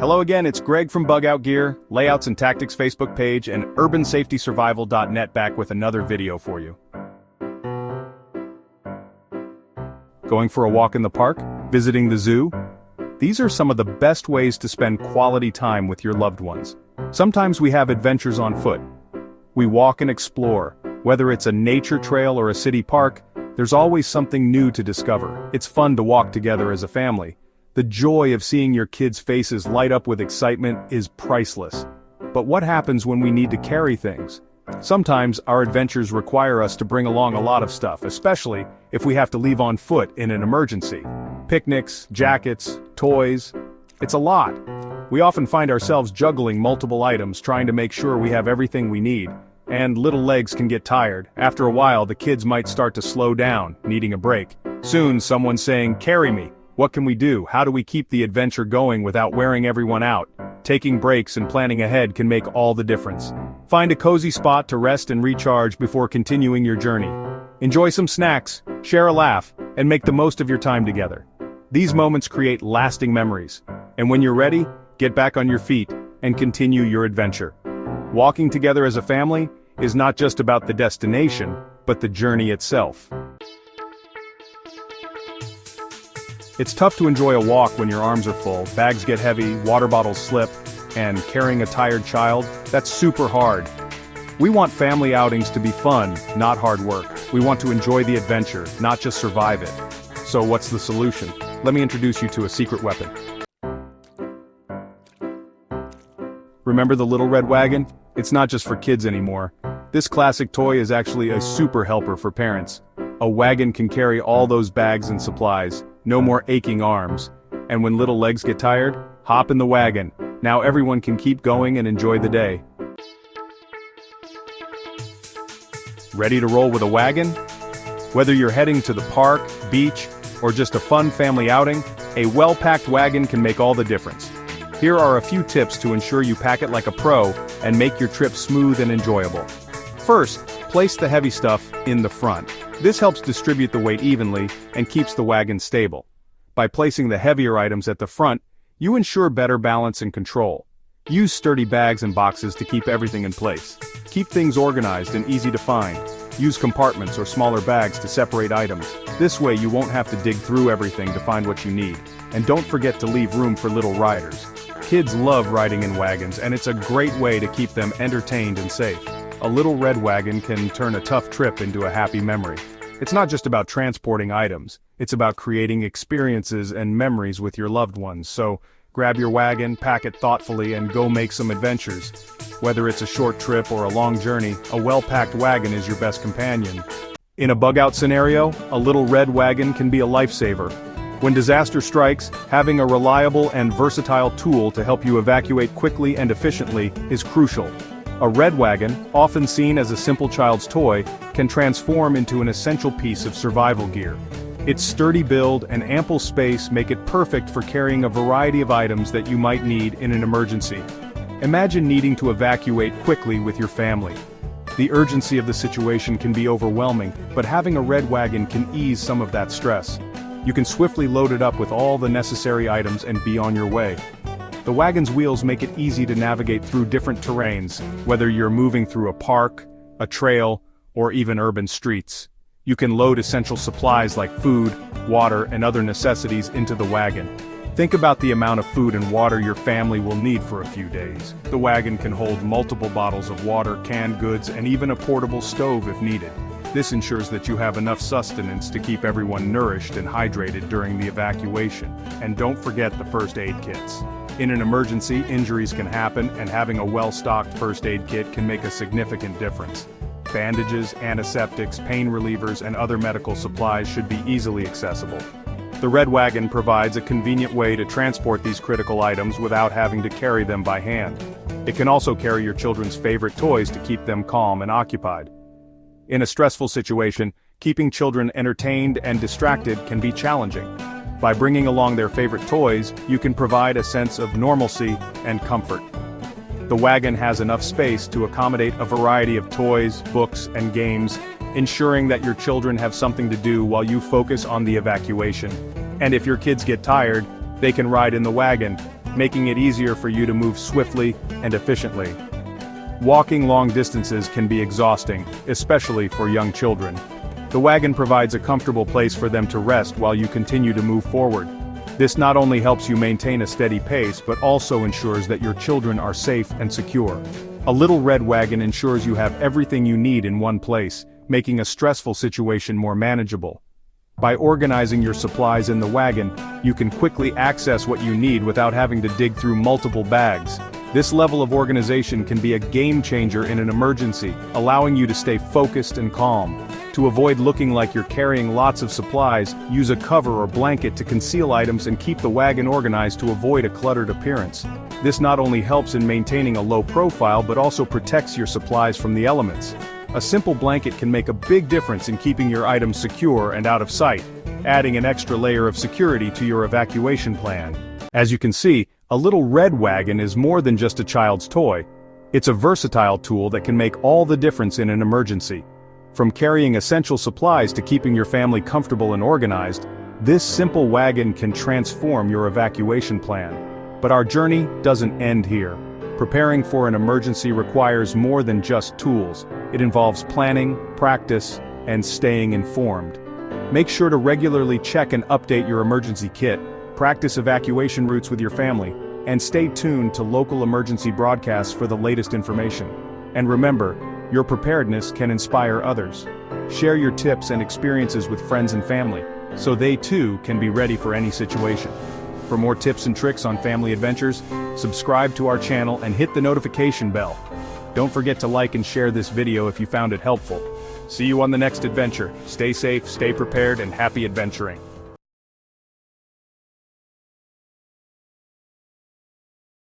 Hello again, it's Greg from Bug Out Gear, Layouts and Tactics Facebook page, and UrbanSafetySurvival.net back with another video for you. Going for a walk in the park? Visiting the zoo? These are some of the best ways to spend quality time with your loved ones. Sometimes we have adventures on foot. We walk and explore. Whether it's a nature trail or a city park, there's always something new to discover. It's fun to walk together as a family. The joy of seeing your kids' faces light up with excitement is priceless. But what happens when we need to carry things? Sometimes our adventures require us to bring along a lot of stuff, especially if we have to leave on foot in an emergency. Picnics, jackets, toys. It's a lot. We often find ourselves juggling multiple items trying to make sure we have everything we need. And little legs can get tired. After a while, the kids might start to slow down, needing a break. Soon, someone's saying, "Carry me." What can we do? How do we keep the adventure going without wearing everyone out? Taking breaks and planning ahead can make all the difference. Find a cozy spot to rest and recharge before continuing your journey. Enjoy some snacks, share a laugh, and make the most of your time together. These moments create lasting memories. And when you're ready, get back on your feet and continue your adventure. Walking together as a family is not just about the destination, but the journey itself. It's tough to enjoy a walk when your arms are full, bags get heavy, water bottles slip, and carrying a tired child, that's super hard. We want family outings to be fun, not hard work. We want to enjoy the adventure, not just survive it. So what's the solution? Let me introduce you to a secret weapon. Remember the little red wagon? It's not just for kids anymore. This classic toy is actually a super helper for parents. A wagon can carry all those bags and supplies. No more aching arms. And when little legs get tired, hop in the wagon. Now everyone can keep going and enjoy the day. Ready to roll with a wagon? Whether you're heading to the park, beach, or just a fun family outing, a well-packed wagon can make all the difference. Here are a few tips to ensure you pack it like a pro and make your trip smooth and enjoyable. First, place the heavy stuff in the front. This helps distribute the weight evenly and keeps the wagon stable. By placing the heavier items at the front, you ensure better balance and control. Use sturdy bags and boxes to keep everything in place. Keep things organized and easy to find. Use compartments or smaller bags to separate items. This way you won't have to dig through everything to find what you need. And don't forget to leave room for little riders. Kids love riding in wagons, and it's a great way to keep them entertained and safe. A little red wagon can turn a tough trip into a happy memory. It's not just about transporting items, it's about creating experiences and memories with your loved ones. So, grab your wagon, pack it thoughtfully, and go make some adventures. Whether it's a short trip or a long journey, a well-packed wagon is your best companion. In a bug-out scenario, a little red wagon can be a lifesaver. When disaster strikes, having a reliable and versatile tool to help you evacuate quickly and efficiently is crucial. A red wagon, often seen as a simple child's toy, can transform into an essential piece of survival gear. Its sturdy build and ample space make it perfect for carrying a variety of items that you might need in an emergency. Imagine needing to evacuate quickly with your family. The urgency of the situation can be overwhelming, but having a red wagon can ease some of that stress. You can swiftly load it up with all the necessary items and be on your way. The wagon's wheels make it easy to navigate through different terrains, whether you're moving through a park, a trail, or even urban streets. You can load essential supplies like food, water, and other necessities into the wagon. Think about the amount of food and water your family will need for a few days. The wagon can hold multiple bottles of water, canned goods, and even a portable stove if needed. This ensures that you have enough sustenance to keep everyone nourished and hydrated during the evacuation. And don't forget the first aid kits. In an emergency, injuries can happen, and having a well-stocked first aid kit can make a significant difference. Bandages, antiseptics, pain relievers, and other medical supplies should be easily accessible. The red wagon provides a convenient way to transport these critical items without having to carry them by hand. It can also carry your children's favorite toys to keep them calm and occupied. In a stressful situation, keeping children entertained and distracted can be challenging. By bringing along their favorite toys, you can provide a sense of normalcy and comfort. The wagon has enough space to accommodate a variety of toys, books, and games, ensuring that your children have something to do while you focus on the evacuation. And if your kids get tired, they can ride in the wagon. making it easier for you to move swiftly and efficiently. Walking long distances can be exhausting, especially for young children. The wagon provides a comfortable place for them to rest while you continue to move forward. This not only helps you maintain a steady pace but also ensures that your children are safe and secure. A little red wagon ensures you have everything you need in one place, making a stressful situation more manageable. By organizing your supplies in the wagon, you can quickly access what you need without having to dig through multiple bags. This level of organization can be a game changer in an emergency, allowing you to stay focused and calm. To avoid looking like you're carrying lots of supplies, use a cover or blanket to conceal items and keep the wagon organized to avoid a cluttered appearance. This not only helps in maintaining a low profile but also protects your supplies from the elements. A simple blanket can make a big difference in keeping your items secure and out of sight, adding an extra layer of security to your evacuation plan. As you can see, a little red wagon is more than just a child's toy. It's a versatile tool that can make all the difference in an emergency. From carrying essential supplies to keeping your family comfortable and organized, this simple wagon can transform your evacuation plan. But our journey doesn't end here. Preparing for an emergency requires more than just tools. It involves planning, practice, and staying informed. Make sure to regularly check and update your emergency kit, practice evacuation routes with your family, and stay tuned to local emergency broadcasts for the latest information. And remember, your preparedness can inspire others. Share your tips and experiences with friends and family, so they too can be ready for any situation. For more tips and tricks on family adventures, subscribe to our channel and hit the notification bell. Don't forget to like and share this video if you found it helpful. See you on the next adventure. Stay safe, stay prepared, and happy adventuring.